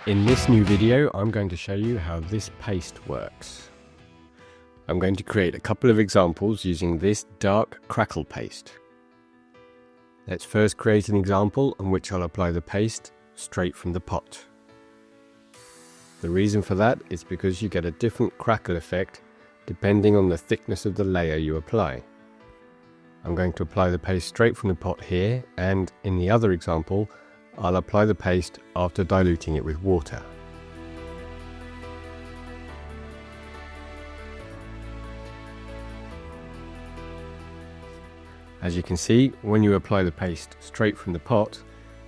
In this new video, I'm going to show you how this paste works. I'm going to create a couple of examples using this dark crackle paste. Let's first create an example on which I'll apply the paste straight from the pot. The reason for that is because you get a different crackle effect depending on the thickness of the layer you apply. I'm going to apply the paste straight from the pot here, and in the other example, I'll apply the paste after diluting it with water. As you can see, when you apply the paste straight from the pot,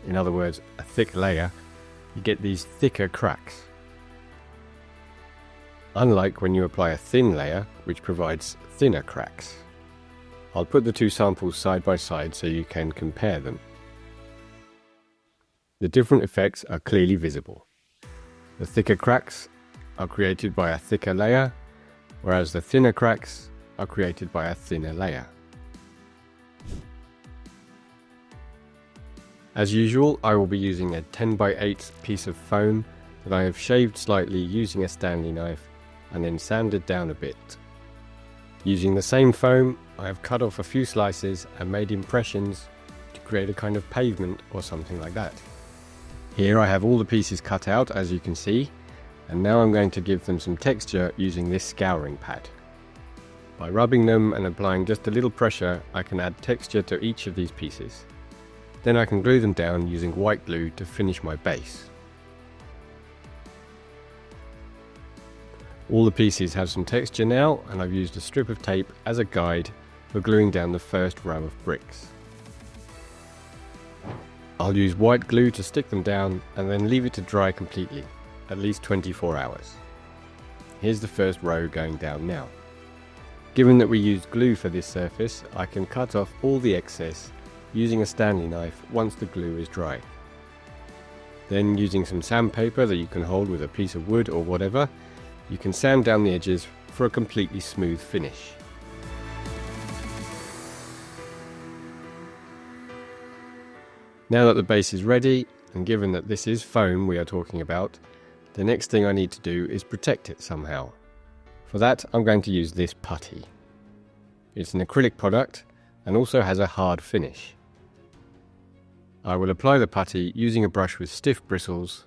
in other words a thick layer, you get these thicker cracks. Unlike when you apply a thin layer, which provides thinner cracks. I'll put the two samples side by side so you can compare them. The different effects are clearly visible. The thicker cracks are created by a thicker layer, whereas the thinner cracks are created by a thinner layer. As usual, I will be using a 10 by 8 piece of foam that I have shaved slightly using a Stanley knife and then sanded down a bit. Using the same foam, I have cut off a few slices and made impressions to create a kind of pavement or something like that. Here I have all the pieces cut out, as you can see, and now I'm going to give them some texture using this scouring pad. By rubbing them and applying just a little pressure, I can add texture to each of these pieces. Then I can glue them down using white glue to finish my base. All the pieces have some texture now, and I've used a strip of tape as a guide for gluing down the first row of bricks. I'll use white glue to stick them down and then leave it to dry completely, at least 24 hours. Here's the first row going down now. Given that we used glue for this surface, I can cut off all the excess using a Stanley knife once the glue is dry. Then, using some sandpaper that you can hold with a piece of wood or whatever, you can sand down the edges for a completely smooth finish. Now that the base is ready, and given that this is foam we are talking about, the next thing I need to do is protect it somehow. For that, I'm going to use this putty. It's an acrylic product and also has a hard finish. I will apply the putty using a brush with stiff bristles,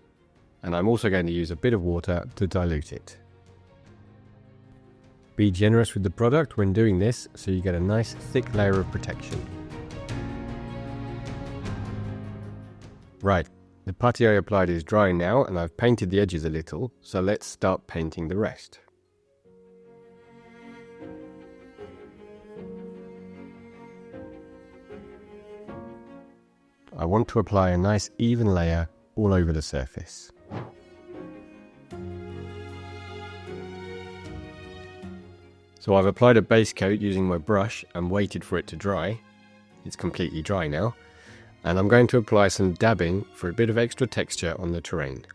and I'm also going to use a bit of water to dilute it. Be generous with the product when doing this so you get a nice thick layer of protection. Right, the putty I applied is dry now, and I've painted the edges a little, so let's start painting the rest. I want to apply a nice even layer all over the surface. So I've applied a base coat using my brush and waited for it to dry. It's completely dry now. And I'm going to apply some dabbing for a bit of extra texture on the terrain.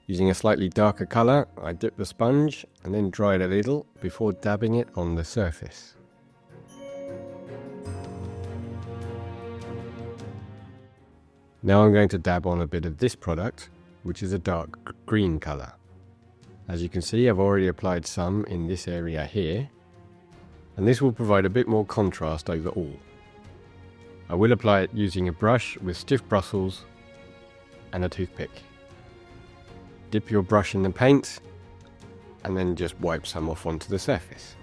Using a slightly darker colour, I dip the sponge and then dry it a little before dabbing it on the surface. Now I'm going to dab on a bit of this product, which is a dark green colour. As you can see, I've already applied some in this area here, and this will provide a bit more contrast overall. I will apply it using a brush with stiff bristles and a toothpick. Dip your brush in the paint and then just wipe some off onto the surface.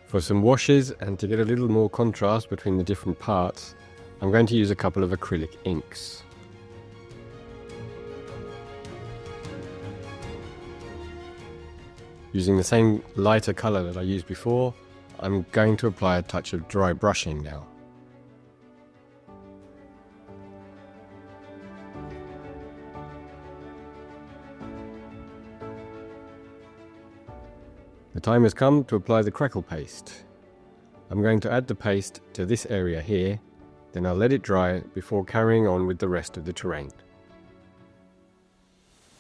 For some washes and to get a little more contrast between the different parts, I'm going to use a couple of acrylic inks. Using the same lighter colour that I used before, I'm going to apply a touch of dry brushing now. The time has come to apply the crackle paste. I'm going to add the paste to this area here, then I'll let it dry before carrying on with the rest of the terrain.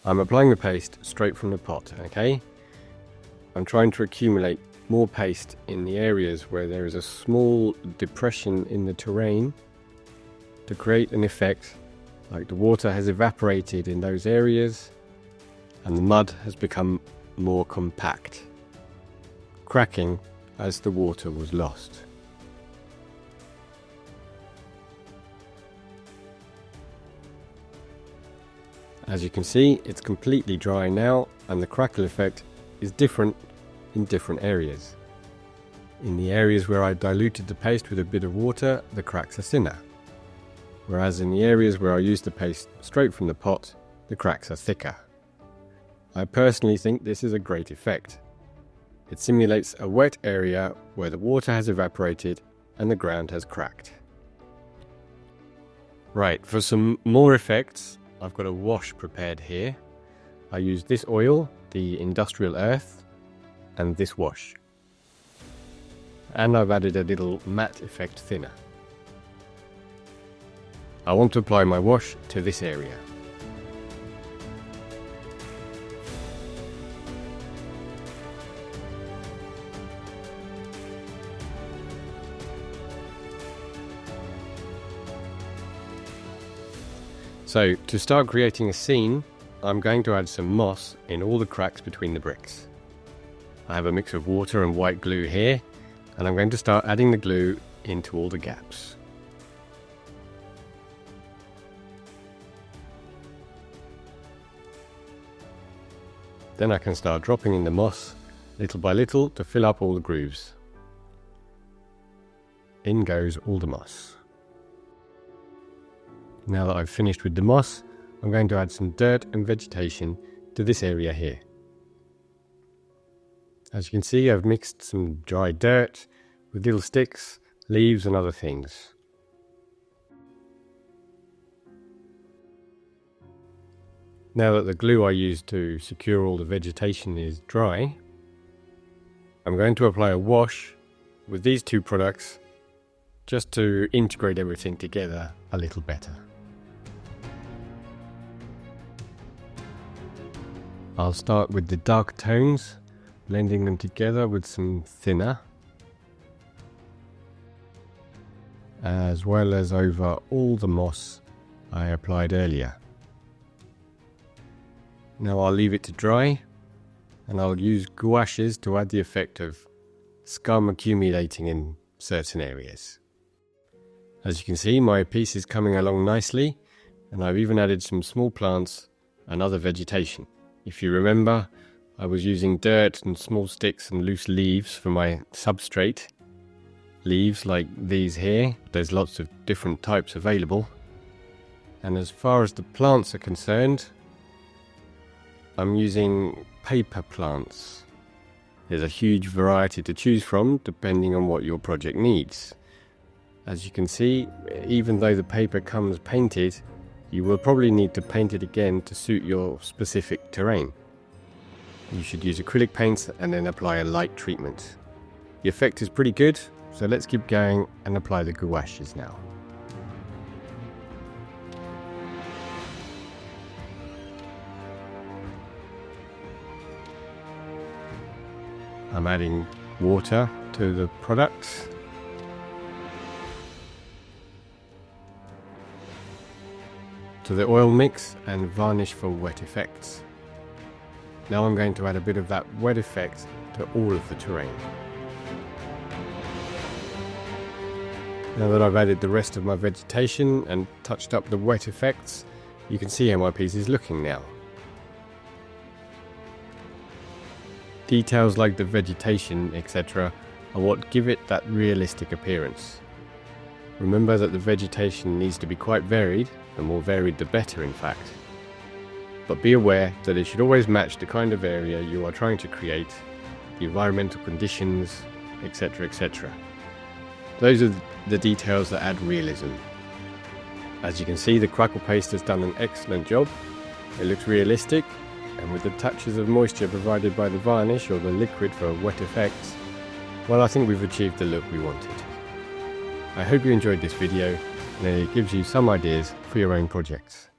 I'm applying the paste straight from the pot, okay? I'm trying to accumulate more paste in the areas where there is a small depression in the terrain to create an effect like the water has evaporated in those areas and the mud has become more compact, cracking as the water was lost. As you can see, it's completely dry now, and the crackle effect is different in different areas. In the areas where I diluted the paste with a bit of water, the cracks are thinner, whereas in the areas where I used the paste straight from the pot, the cracks are thicker. I personally think this is a great effect. It simulates a wet area where the water has evaporated and the ground has cracked. Right, for some more effects, I've got a wash prepared here. I used this oil, the industrial earth, and this wash. And I've added a little matte effect thinner. I want to apply my wash to this area. So, to start creating a scene, I'm going to add some moss in all the cracks between the bricks. I have a mix of water and white glue here, and I'm going to start adding the glue into all the gaps. Then I can start dropping in the moss, little by little, to fill up all the grooves. In goes all the moss. Now that I've finished with the moss, I'm going to add some dirt and vegetation to this area here. As you can see, I've mixed some dry dirt with little sticks, leaves and other things. Now that the glue I used to secure all the vegetation is dry, I'm going to apply a wash with these two products just to integrate everything together a little better. I'll start with the dark tones, blending them together with some thinner, as well as over all the moss I applied earlier. Now I'll leave it to dry, and I'll use gouaches to add the effect of scum accumulating in certain areas. As you can see, my piece is coming along nicely, and I've even added some small plants and other vegetation. If you remember, I was using dirt and small sticks and loose leaves for my substrate. Leaves like these here, there's lots of different types available. And as far as the plants are concerned, I'm using paper plants. There's a huge variety to choose from depending on what your project needs. As you can see, even though the paper comes painted, you will probably need to paint it again to suit your specific terrain. You should use acrylic paints and then apply a light treatment. The effect is pretty good, so let's keep going and apply the gouaches now. I'm adding water to the product. To the oil mix and varnish for wet effects. Now I'm going to add a bit of that wet effect to all of the terrain. Now that I've added the rest of my vegetation and touched up the wet effects, you can see how my piece is looking now. Details like the vegetation, etc. are what give it that realistic appearance. Remember that the vegetation needs to be quite varied, the more varied the better in fact. But be aware that it should always match the kind of area you are trying to create, the environmental conditions, etc. etc. Those are the details that add realism. As you can see, the crackle paste has done an excellent job. It looks realistic, and with the touches of moisture provided by the varnish or the liquid for wet effects, well, I think we've achieved the look we wanted. I hope you enjoyed this video and that it gives you some ideas for your own projects.